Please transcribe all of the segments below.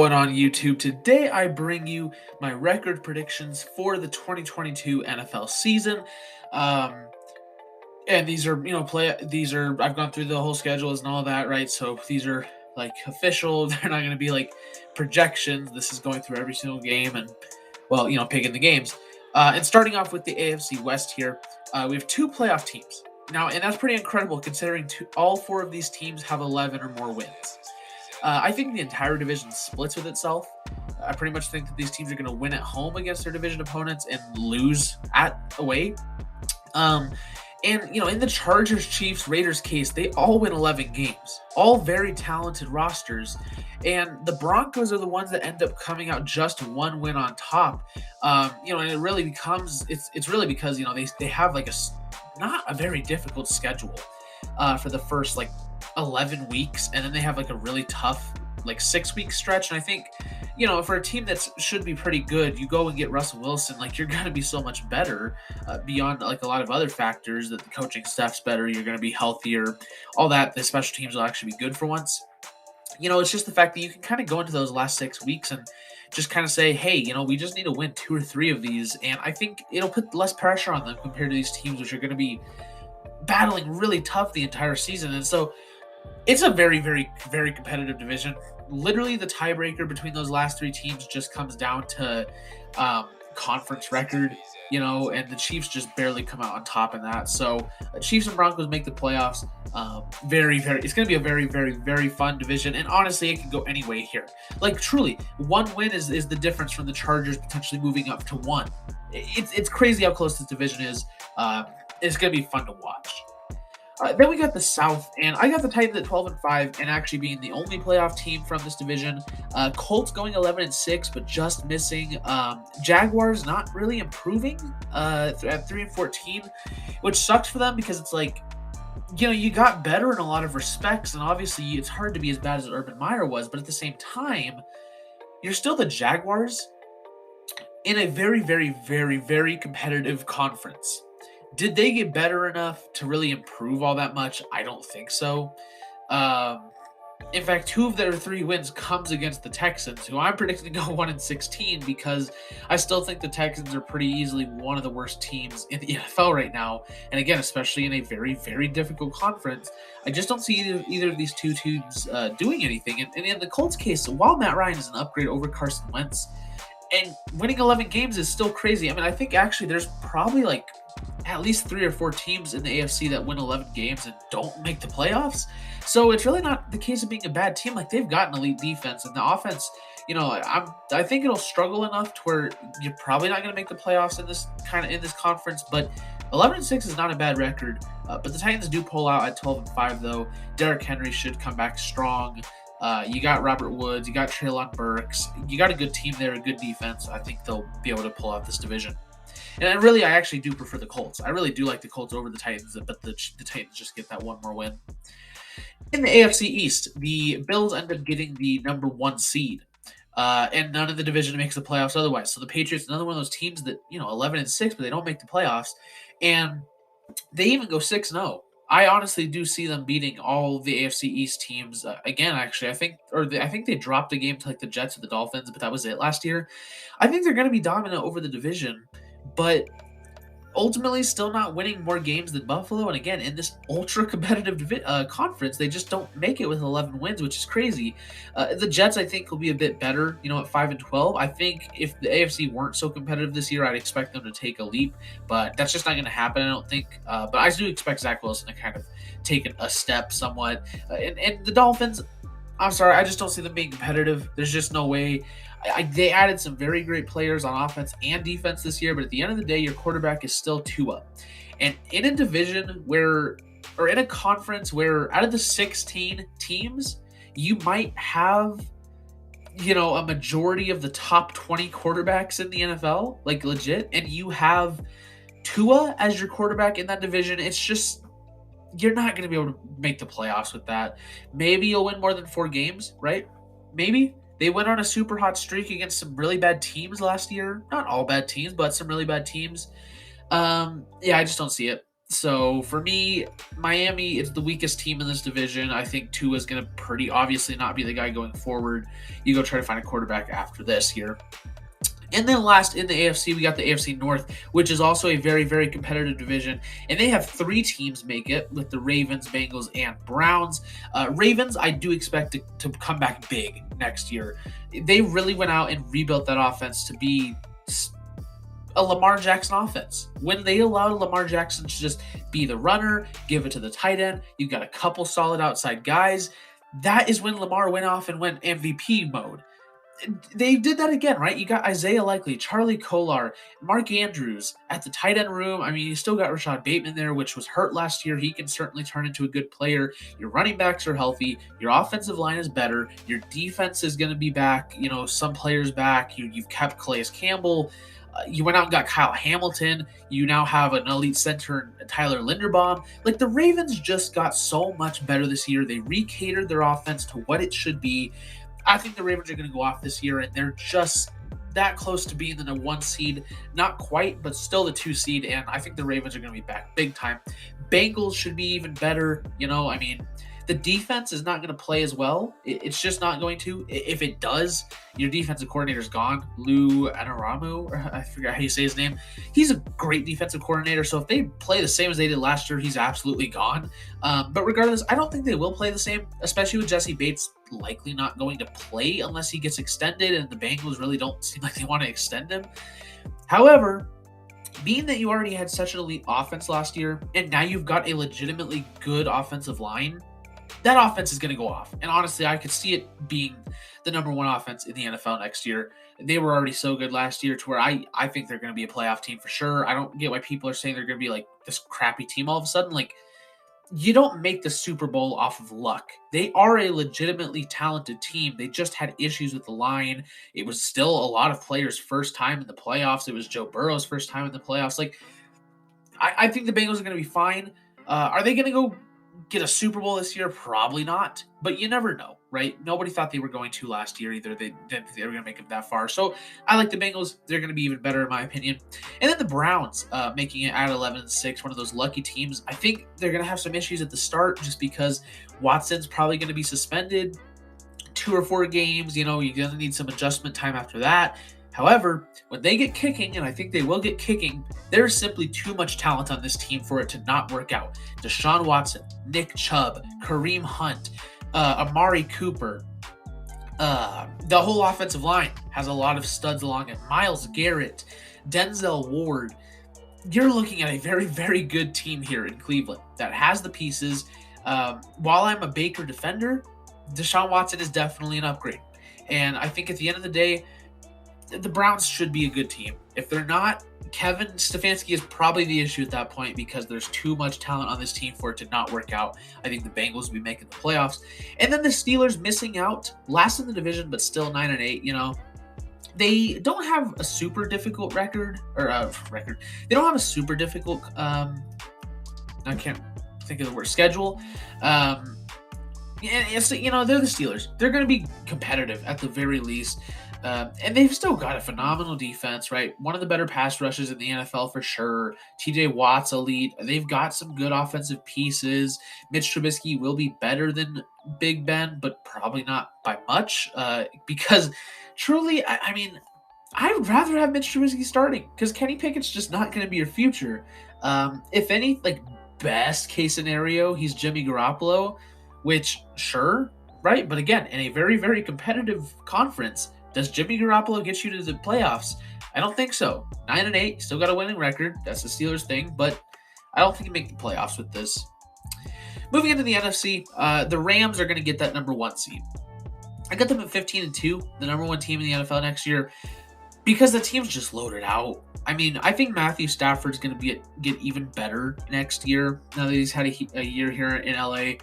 going on YouTube? Today I bring you my record predictions for the 2022 NFL season. Um, and these are, I've gone through the whole schedules and all that, right? So these are like official. They're not going to be like projections. This is going through every single game and, picking the games. And starting off with the AFC West here, we have two playoff teams. Now, and that's pretty incredible considering all four of these teams have 11 or more wins. I think the entire division splits with itself. I pretty much think that these teams are going to win at home against their division opponents and lose at away. In the Chargers, Chiefs, Raiders case, they all win 11 games. All very talented rosters. And the Broncos are the ones that end up coming out just one win on top. And it really becomes, it's really because, they have like not a very difficult schedule for the first 11 weeks, and then they have a really tough 6-week stretch. And I think, for a team that should be pretty good, you go and get Russell Wilson, you're going to be so much better beyond a lot of other factors, that the coaching staff's better, you're going to be healthier, all that. The special teams will actually be good for once. It's just the fact that you can kind of go into those last 6 weeks and just kind of say, hey, we just need to win 2 or 3 of these. And I think it'll put less pressure on them compared to these teams, which are going to be battling really tough the entire season. And so it's a very, very, very competitive division. Literally, the tiebreaker between those last 3 teams just comes down to conference record, and the Chiefs just barely come out on top in that. So Chiefs and Broncos make the playoffs. Very, very, it's going to be a very, very, very fun division. And honestly, it can go any way here. Truly, one win is the difference from the Chargers potentially moving up to 1. It's crazy how close this division is. It's going to be fun to watch. Then we got the South, and I got the Titans at 12-5, and actually being the only playoff team from this division. Colts going 11-6, but just missing. Jaguars not really improving at 3-14, which sucks for them because it's you got better in a lot of respects, and obviously it's hard to be as bad as Urban Meyer was, but at the same time, you're still the Jaguars in a very, very, very, very competitive conference. Did they get better enough to really improve all that much? I don't think so. In fact, 2 of their 3 wins comes against the Texans, who I'm predicting to go 1-16, because I still think the Texans are pretty easily one of the worst teams in the NFL right now. And again, especially in a very, very difficult conference, I just don't see either of these 2 teams doing anything. And in the Colts case, while Matt Ryan is an upgrade over Carson Wentz, and winning 11 games is still crazy. I mean, I think actually there's probably at least 3 or 4 teams in the AFC that win 11 games and don't make the playoffs. So it's really not the case of being a bad team. They've got an elite defense, and the offense, I think it'll struggle enough to where you're probably not going to make the playoffs in this conference. But 11-6 is not a bad record. But the Titans do pull out at 12-5 though. Derrick Henry should come back strong. You got Robert Woods, you got Treylon Burks, you got a good team there, a good defense. I think they'll be able to pull out this division. And I actually do prefer the Colts. I really do like the Colts over the Titans, but the Titans just get that one more win. In the AFC East, the Bills end up getting the number 1 seed. And none of the division makes the playoffs otherwise. So the Patriots, another one of those teams that, 11-6, but they don't make the playoffs. And they even go 6-0. I honestly do see them beating all the AFC East teams again. Actually, I think they dropped a game to the Jets or the Dolphins, but that was it last year. I think they're going to be dominant over the division, but ultimately still not winning more games than Buffalo. And again, in this ultra competitive conference, they just don't make it with 11 wins, which is crazy. The Jets, I think, will be a bit better, at 5-12. I think if the AFC weren't so competitive this year, I'd expect them to take a leap, but that's just not going to happen, I don't think. But I do expect Zach Wilson to kind of take a step somewhat. And the Dolphins, I'm sorry, I just don't see them being competitive. There's just no way. They added some very great players on offense and defense this year, but at the end of the day, your quarterback is still Tua. And in a division or in a conference where out of the 16 teams, you might have, a majority of the top 20 quarterbacks in the NFL, legit, and you have Tua as your quarterback in that division, it's just, you're not going to be able to make the playoffs with that. Maybe you'll win more than 4 games, right? Maybe. They went on a super hot streak against some really bad teams last year. Not all bad teams, but some really bad teams. I just don't see it. So for me, Miami is the weakest team in this division. I think Tua is going to pretty obviously not be the guy going forward. You go try to find a quarterback after this here. And then last in the AFC, we got the AFC North, which is also a very, very competitive division. And they have 3 teams make it with the Ravens, Bengals, and Browns. Ravens, I do expect to come back big next year. They really went out and rebuilt that offense to be a Lamar Jackson offense. When they allowed Lamar Jackson to just be the runner, give it to the tight end, you've got a couple solid outside guys. That is when Lamar went off and went MVP mode. They did that again, right? You got Isaiah Likely, Charlie Kolar, Mark Andrews at the tight end room. I mean, you still got Rashad Bateman there, which was hurt last year. He can certainly turn into a good player. Your running backs are healthy. Your offensive line is better. Your defense is going to be back. You know, some players back. You've kept Calais Campbell. You went out and got Kyle Hamilton. You now have an elite center, Tyler Linderbaum. Like, the Ravens just got so much better this year. They recatered their offense to what it should be. I think the Ravens are going to go off this year, and they're just that close to being the 1 seed. Not quite, but still the 2 seed, and I think the Ravens are going to be back big time. Bengals should be even better. You know, I mean, the defense is not going to play as well. It's just not going to. If it does, your defensive coordinator's gone. Lou Anarumo, or I forgot how you say his name. He's a great defensive coordinator, so if they play the same as they did last year, he's absolutely gone. But regardless, I don't think they will play the same, especially with Jesse Bates likely not going to play unless he gets extended, and the Bengals really don't seem like they want to extend him. However, being that you already had such an elite offense last year, and now you've got a legitimately good offensive line, that offense is going to go off. And honestly, I could see it being the number 1 offense in the NFL next year. They were already so good last year to where I think they're going to be a playoff team for sure. I don't get why people are saying they're going to be like this crappy team all of a sudden. Like, you don't make the Super Bowl off of luck. They are a legitimately talented team. They just had issues with the line. It was still a lot of players' first time in the playoffs. It was Joe Burrow's first time in the playoffs. Like, I think the Bengals are going to be fine. Are they going to go get a Super Bowl this year? Probably not, but you never know, right? Nobody thought they were going to last year either. They didn't think they were going to make it that far. So I like the Bengals. They're going to be even better in my opinion. And then the Browns making it at 11-6, one of those lucky teams. I think they're going to have some issues at the start just because Watson's probably going to be suspended 2 or 4 games. You know, you're going to need some adjustment time after that. However, when they get kicking, and I think they will get kicking, there's simply too much talent on this team for it to not work out. Deshaun Watson, Nick Chubb, Kareem Hunt, Amari Cooper. The whole offensive line has a lot of studs along it. Myles Garrett, Denzel Ward. You're looking at a very, very good team here in Cleveland that has the pieces. While I'm a Baker defender, Deshaun Watson is definitely an upgrade. And I think at the end of the day, the Browns should be a good team. If they're not, Kevin Stefanski is probably the issue at that point because there's too much talent on this team for it to not work out. I think the Bengals will be making the playoffs. And then the Steelers missing out, last in the division, but still 9-8, you know. They don't have a super difficult record. They don't have a super difficult, I can't think of the word, schedule. It's, you know, they're the Steelers. They're going to be competitive at the very least. And they've still got a phenomenal defense, right? One of the better pass rushes in the NFL for sure. TJ Watt's elite. They've got some good offensive pieces. Mitch Trubisky will be better than Big Ben, but probably not by much. Because truly, I mean, I would rather have Mitch Trubisky starting because Kenny Pickett's just not going to be your future. If any, like, best case scenario, he's Jimmy Garoppolo, which, sure, right? But again, in a very, very competitive conference, does Jimmy Garoppolo get you to the playoffs? I don't think so. 9-8, still got a winning record. That's the Steelers thing, but I don't think you make the playoffs with this. Moving into the NFC, the Rams are going to get that number 1 seed. I got them at 15-2, the number 1 team in the NFL next year, because the team's just loaded out. I mean, I think Matthew Stafford's going to get even better next year now that he's had a year here in LA.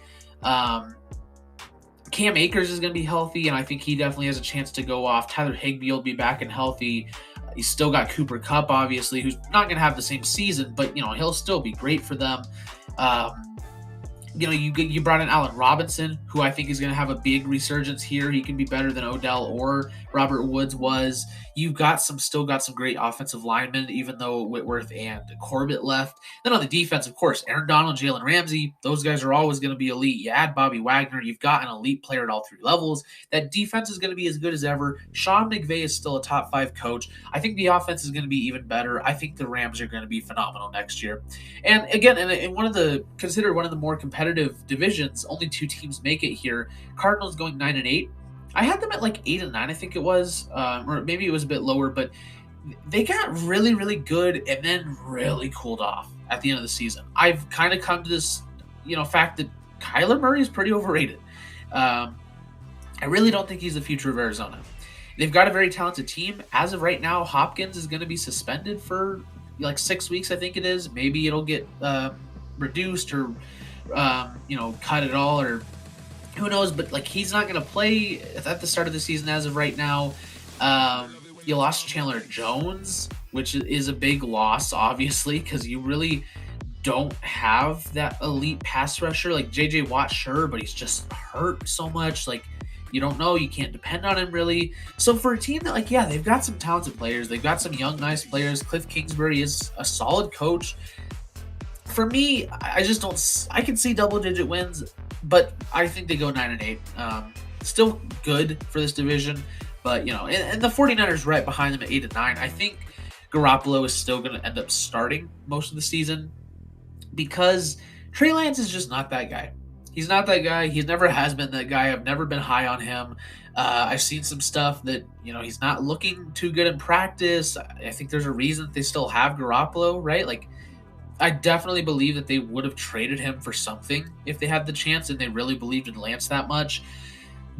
Cam Akers is going to be healthy, and I think he definitely has a chance to go off. Tyler Higbee will be back and healthy. He's still got Cooper Kupp, obviously, who's not going to have the same season, but, you know, he'll still be great for them. You brought in Allen Robinson, who I think is going to have a big resurgence here. He can be better than Odell or Robert Woods was. You've got still got some great offensive linemen, even though Whitworth and Corbett left. Then on the defense, of course, Aaron Donald, Jalen Ramsey, those guys are always going to be elite. You add Bobby Wagner, you've got an elite player at all three levels. That defense is going to be as good as ever. Sean McVay is still a top 5 coach. I think the offense is going to be even better. I think the Rams are going to be phenomenal next year. And again, in considered one of the more competitive divisions, only 2 teams make it here. Cardinals going 9-8. I had them at like 8-9, I think it was, or maybe it was a bit lower, but they got really, really good and then really cooled off at the end of the season. I've kind of come to this, fact that Kyler Murray is pretty overrated. I really don't think he's the future of Arizona. They've got a very talented team. As of right now, Hopkins is going to be suspended for like 6 weeks, I think it is. Maybe it'll get reduced or cut at all, or who knows. But like, he's not going to play at the start of the season as of right now. You lost Chandler Jones, which is a big loss, obviously, because you really don't have that elite pass rusher. Like JJ Watt, sure, but he's just hurt so much. Like, you don't know. You can't depend on him, really. So for a team that, like, yeah, they've got some talented players. They've got some young, nice players. Cliff Kingsbury is a solid coach. For me, I just don't – I can see double-digit wins, but I think they go 9-8. Still good for this division, but, and the 49ers right behind them at 8-9. I think Garoppolo is still going to end up starting most of the season because Trey Lance is just not that guy. He's not that guy. He never has been that guy. I've never been high on him. I've seen some stuff that, he's not looking too good in practice. I think there's a reason that they still have Garoppolo, right? Like, I definitely believe that they would have traded him for something if they had the chance and they really believed in Lance that much.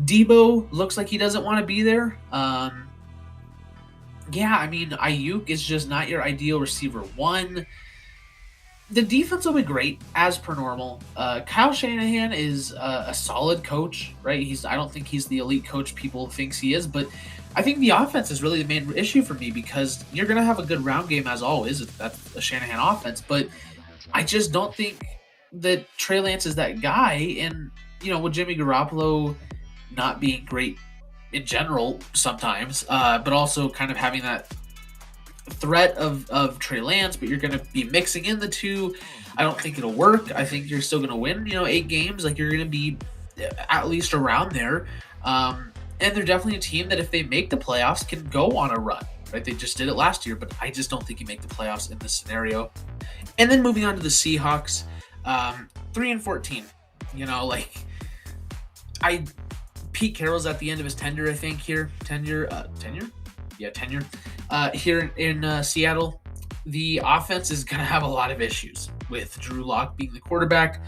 Debo looks like he doesn't want to be there. Ayuk is just not your ideal receiver 1. The defense will be great, as per normal. Kyle Shanahan is a solid coach, right? I don't think he's the elite coach people thinks he is, but I think the offense is really the main issue for me because you're going to have a good round game as always. That's a Shanahan offense, but I just don't think that Trey Lance is that guy. And, with Jimmy Garoppolo not being great in general sometimes, but also kind of having that threat of Trey Lance, but you're going to be mixing in the two. I don't think it'll work. I think you're still going to win, 8 games. Like, you're going to be at least around there. And they're definitely a team that if they make the playoffs can go on a run, right? They just did it last year, but I just don't think you make the playoffs in this scenario. And then moving on to the Seahawks, 3-14, Pete Carroll's at the end of his tenure, I think here. Tenure. Here in Seattle, the offense is going to have a lot of issues with Drew Lock being the quarterback,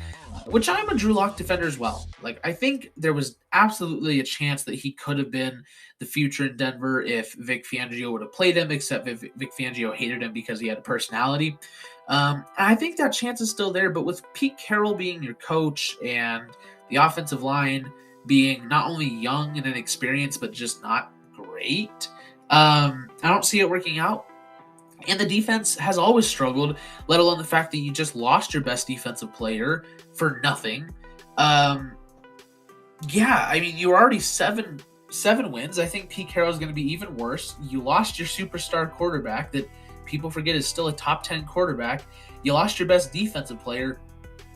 which I'm a Drew Lock defender as well. Like, I think there was absolutely a chance that he could have been the future in Denver if Vic Fangio would have played him, except Vic Fangio hated him because he had a personality. I think that chance is still there, but with Pete Carroll being your coach and the offensive line being not only young and inexperienced, but just not great, I don't see it working out. And the defense has always struggled, let alone the fact that you just lost your best defensive player for nothing. You were already seven wins. I think Pete Carroll is going to be even worse. You lost your superstar quarterback that people forget is still a top 10 quarterback. You lost your best defensive player.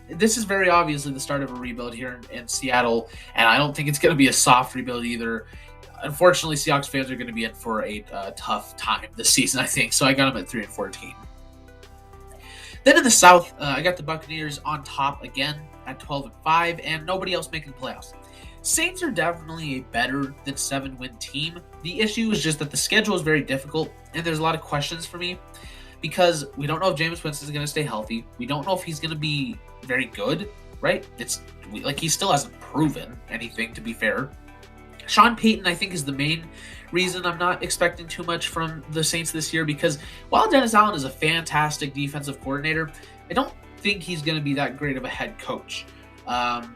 This is very obviously the start of a rebuild here in Seattle, and I don't think it's going to be a soft rebuild either. Unfortunately, Seahawks fans are going to be in for a tough time this season, I think. So I got them at 3-14. Then in the South, I got the Buccaneers on top again at 12-5, and nobody else making the playoffs. Saints are definitely a better than 7-win team. The issue is just that the schedule is very difficult, and there's a lot of questions for me because we don't know if Jameis Winston is going to stay healthy. We don't know if he's going to be very good, right? He still hasn't proven anything, to be fair. Sean Payton, I think, is the main reason I'm not expecting too much from the Saints this year because while Dennis Allen is a fantastic defensive coordinator, I don't think he's going to be that great of a head coach. I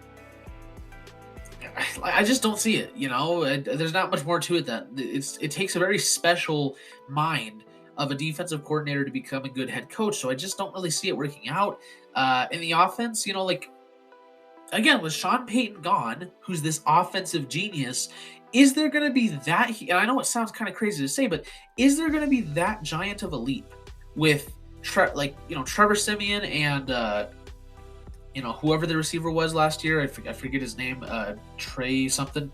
just don't see it, There's not much more to it than it takes a very special mind of a defensive coordinator to become a good head coach, so I just don't really see it working out. In the offense, again, with Sean Payton gone, who's this offensive genius, is there going to be that? And I know it sounds kind of crazy to say, but is there going to be that giant of a leap with Trevor Siemian and whoever the receiver was last year? I forget his name, Trey something.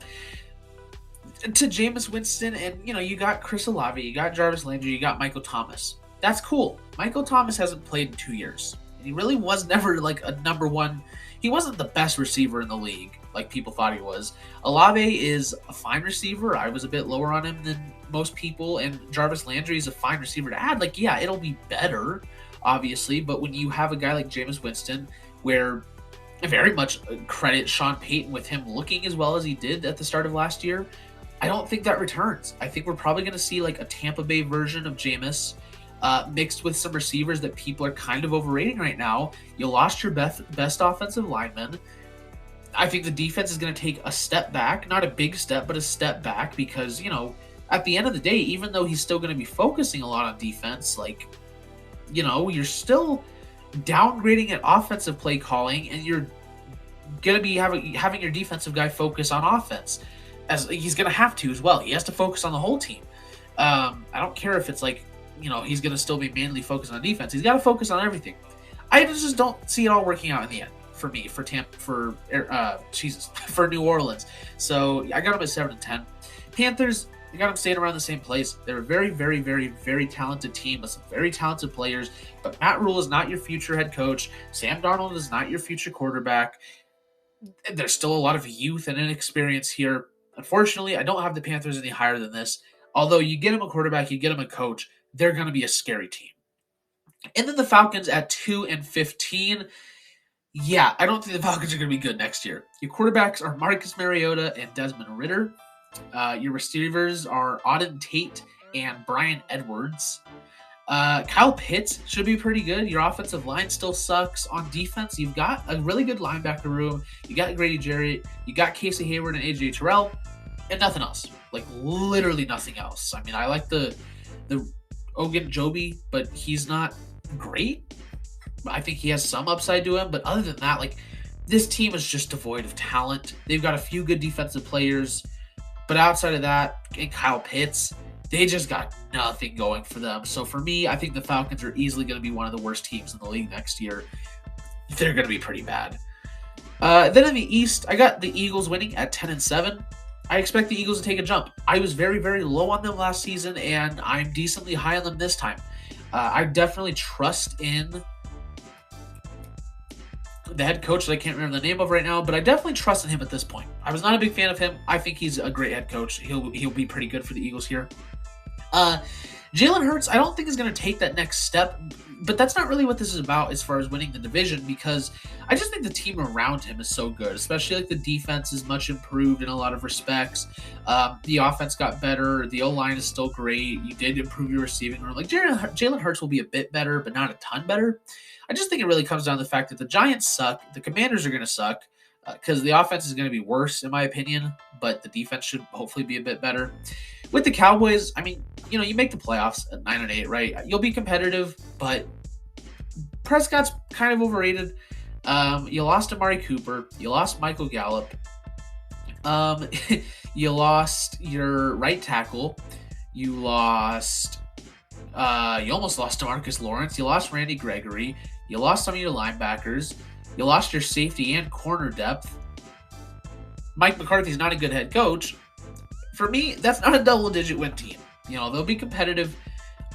To Jameis Winston, and you got Chris Olave, you got Jarvis Landry, you got Michael Thomas. That's cool. Michael Thomas hasn't played in 2 years. He really was never like a number one. He wasn't the best receiver in the league like people thought he was. Olave is a fine receiver. I was a bit lower on him than most people, and Jarvis Landry is a fine receiver to add. Like, yeah, it'll be better, obviously, but when you have a guy like Jameis Winston, where I very much credit Sean Payton with him looking as well as he did at the start of last year, I don't think that returns. I think we're probably going to see like a Tampa Bay version of Jameis, mixed with some receivers that people are kind of overrating right now. You lost your best offensive lineman. I think the defense is going to take a step back, not a big step, but a step back because, at the end of the day, even though he's still going to be focusing a lot on defense, you're still downgrading at offensive play calling, and you're going to be having your defensive guy focus on offense. As he's going to have to as well. He has to focus on the whole team. I don't care if it's he's going to still be mainly focused on defense. He's got to focus on everything. I just don't see it all working out in the end for me, for New Orleans. So I got him at 7-10. Panthers, I got them staying around the same place. They're a very, very, very, very talented team with some very talented players, but Matt Rule is not your future head coach. Sam Darnold is not your future quarterback. There's still a lot of youth and inexperience here. Unfortunately, I don't have the Panthers any higher than this. Although you get him a quarterback, you get him a coach, they're going to be a scary team. And then the Falcons at 2-15. Yeah, I don't think the Falcons are going to be good next year. Your quarterbacks are Marcus Mariota and Desmond Ridder. Your receivers are Auden Tate and Brian Edwards. Kyle Pitts should be pretty good. Your offensive line still sucks. On defense, you've got a really good linebacker room. You got Grady Jarrett. You got Casey Hayward and AJ Terrell. And nothing else. Like, literally nothing else. I mean, I like the Ogunjobi, but he's not great. I think he has some upside to him. But other than that, this team is just devoid of talent. They've got a few good defensive players. But outside of that, and Kyle Pitts, they just got nothing going for them. So for me, I think the Falcons are easily going to be one of the worst teams in the league next year. They're going to be pretty bad. Then in the East, I got the Eagles winning at 10-7. I expect the Eagles to take a jump. I was very, very low on them last season, and I'm decently high on them this time. I definitely trust in the head coach that I can't remember the name of right now, but I definitely trust in him at this point. I was not a big fan of him. I think he's a great head coach. He'll be pretty good for the Eagles here. Jalen Hurts, I don't think is going to take that next step, but that's not really what this is about as far as winning the division, because I just think the team around him is so good, especially the defense is much improved in a lot of respects. The offense got better. The O-line is still great. You did improve your receiving room. Jalen Hurts will be a bit better, but not a ton better. I just think it really comes down to the fact that the Giants suck. The Commanders are going to suck because the offense is going to be worse, in my opinion, but the defense should hopefully be a bit better. With the Cowboys, I mean, you make the playoffs at 9-8, right? You'll be competitive, but Prescott's kind of overrated. You lost Amari Cooper. You lost Michael Gallup. You lost your right tackle. You almost lost DeMarcus Lawrence. You lost Randy Gregory. You lost some of your linebackers. You lost your safety and corner depth. Mike McCarthy's not a good head coach. For me, that's not a double-digit win team. They'll be competitive.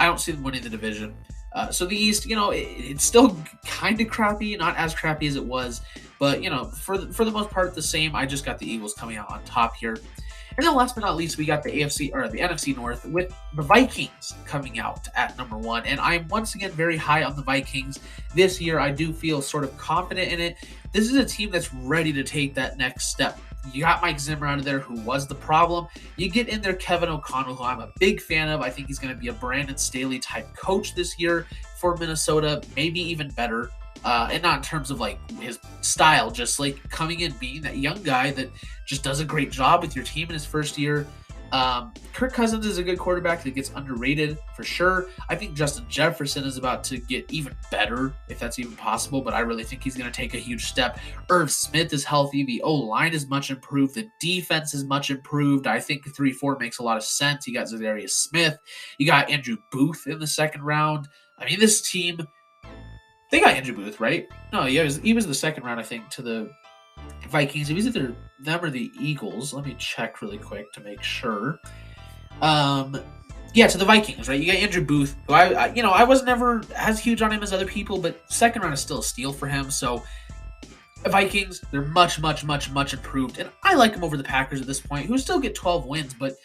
I don't see them winning the division. So the East, it's still kind of crappy, not as crappy as it was, but for the most part, the same. I just got the Eagles coming out on top here. And then last but not least, we got the AFC or the NFC North with the Vikings coming out at number 1. And I'm once again very high on the Vikings. This year, I do feel sort of confident in it. This is a team that's ready to take that next step. You got Mike Zimmer out of there, who was the problem. You get in there Kevin O'Connell, who I'm a big fan of. I think he's going to be a Brandon Staley type coach this year for Minnesota, maybe even better. And not in terms of his style, just coming in, being that young guy that just does a great job with your team in his first year. Kirk Cousins is a good quarterback that gets underrated for sure. I think Justin Jefferson is about to get even better, if that's even possible, but I really think he's going to take a huge step. Irv Smith is healthy. The O-line is much improved. The defense is much improved. I think 3-4 makes a lot of sense. You got Zadarius Smith. You got Andrew Booth in the second round. I mean, this team, they got Andrew Booth, right? No, yeah, he was the second round, I think, to the Vikings. It was either them or the Eagles. Let me check really quick to make sure. Yeah, to the Vikings, right? You got Andrew Booth, who I was never as huge on him as other people, but second round is still a steal for him. So the Vikings, they're much, much, much, much improved, and I like them over the Packers at this point, who still get 12 wins, but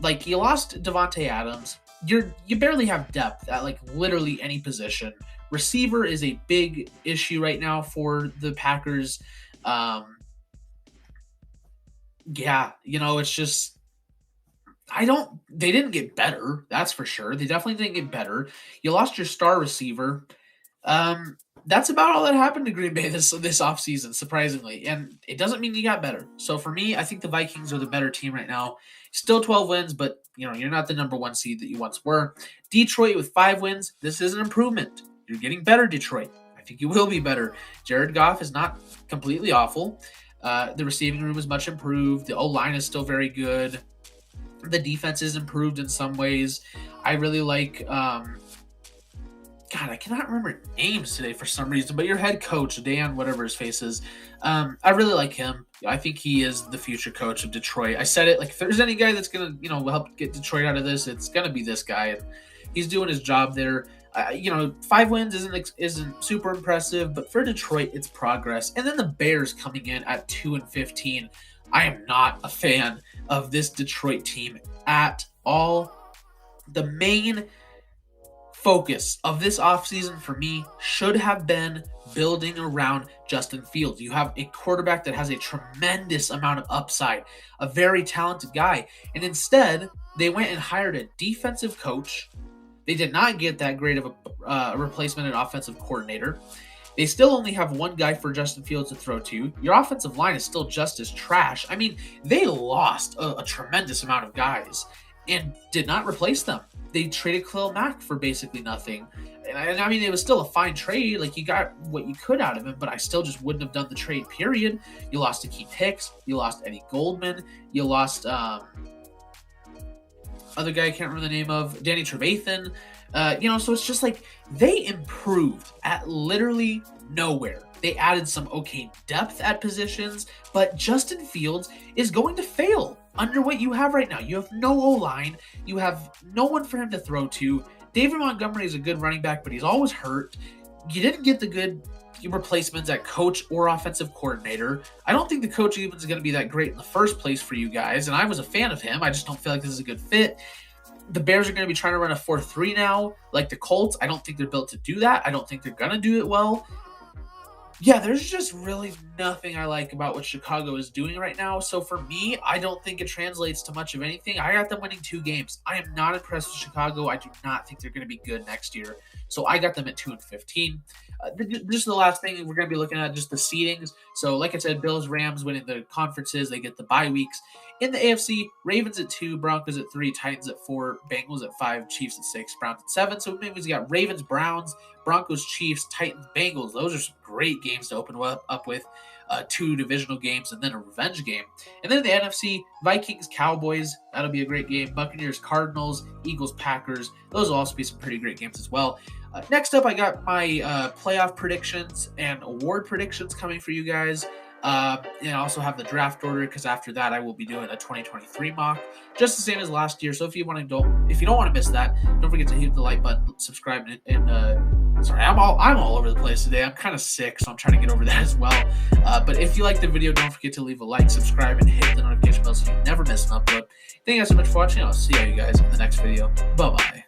like you lost Devontae Adams. You barely have depth at like literally any position. Receiver is a big issue right now for the Packers. Yeah, it's just they didn't get better, that's for sure. They definitely didn't get better. You lost your star receiver. That's about all that happened to Green Bay this offseason, surprisingly. And it doesn't mean you got better. So for me, I think the Vikings are the better team right now. Still 12 wins, but you're not the number one seed that you once were. Detroit with 5 wins. This is an improvement. You're getting better, Detroit. I think you will be better. Jared Goff is not completely awful. The receiving room is much improved. The O-line is still very good. The defense is improved in some ways. I really like God, I cannot remember names today for some reason, but your head coach, Dan, whatever his face is, I really like him. I think he is the future coach of Detroit. I said it, like, if there's any guy that's going to, help get Detroit out of this, it's going to be this guy. And he's doing his job there. 5 wins isn't super impressive, but for Detroit, it's progress. And then the Bears coming in at 2-15. I am not a fan of this Detroit team at all. The main focus of this offseason for me should have been building around Justin Fields. You have a quarterback that has a tremendous amount of upside, a very talented guy. And instead, they went and hired a defensive coach. They did not get that great of a replacement at offensive coordinator. They still only have one guy for Justin Fields to throw to. Your offensive line is still just as trash. I mean, they lost a tremendous amount of guys and did not replace them. They traded Khalil Mack for basically nothing. And I mean, it was still a fine trade. Like, you got what you could out of him, but I still just wouldn't have done the trade, period. You lost Akeem Hicks. You lost Eddie Goldman. You lost other guy I can't remember the name of, Danny Trevathan. So it's just like they improved at literally nowhere. They added some okay depth at positions, but Justin Fields is going to fail under what you have right now. You have no O-line. You have no one for him to throw to. David Montgomery is a good running back, but he's always hurt. You didn't get the good replacements at coach or offensive coordinator. I don't think the coach even is going to be that great in the first place for you guys, and I was a fan of him. I just don't feel like this is a good fit. The Bears are going to be trying to run a 4-3 now, like the Colts. I don't think they're built to do that. I don't think they're going to do it well. Yeah, there's just really nothing I like about what Chicago is doing right now. So for me, I don't think it translates to much of anything. I got them winning 2 games. I am not impressed with Chicago. I do not think they're going to be good next year. So I got them at 2-15. Just the last thing we're going to be looking at, just the seedings. So like I said, Bills, Rams winning the conferences. They get the bye weeks. In the AFC, Ravens at 2, Broncos at 3, Titans at 4, Bengals at 5, Chiefs at 6, Browns at 7. So maybe we got Ravens, Browns, Broncos, Chiefs, Titans, Bengals. Those are some great games to open up with. 2 divisional games and then a revenge game. And then in the NFC, Vikings, Cowboys. That'll be a great game. Buccaneers, Cardinals, Eagles, Packers. Those will also be some pretty great games as well. Next up, I got my playoff predictions and award predictions coming for you guys. And I also have the draft order because after that I will be doing a 2023 mock, just the same as last year. So if you don't want to miss that, don't forget to hit the like button, subscribe, and sorry, I'm all over the place today. I'm kind of sick, so I'm trying to get over that as well. But if you like the video, don't forget to leave a like, subscribe, and hit the notification bell so you never miss an upload. Thank you guys so much for watching. I'll see you guys in the next video. Bye bye.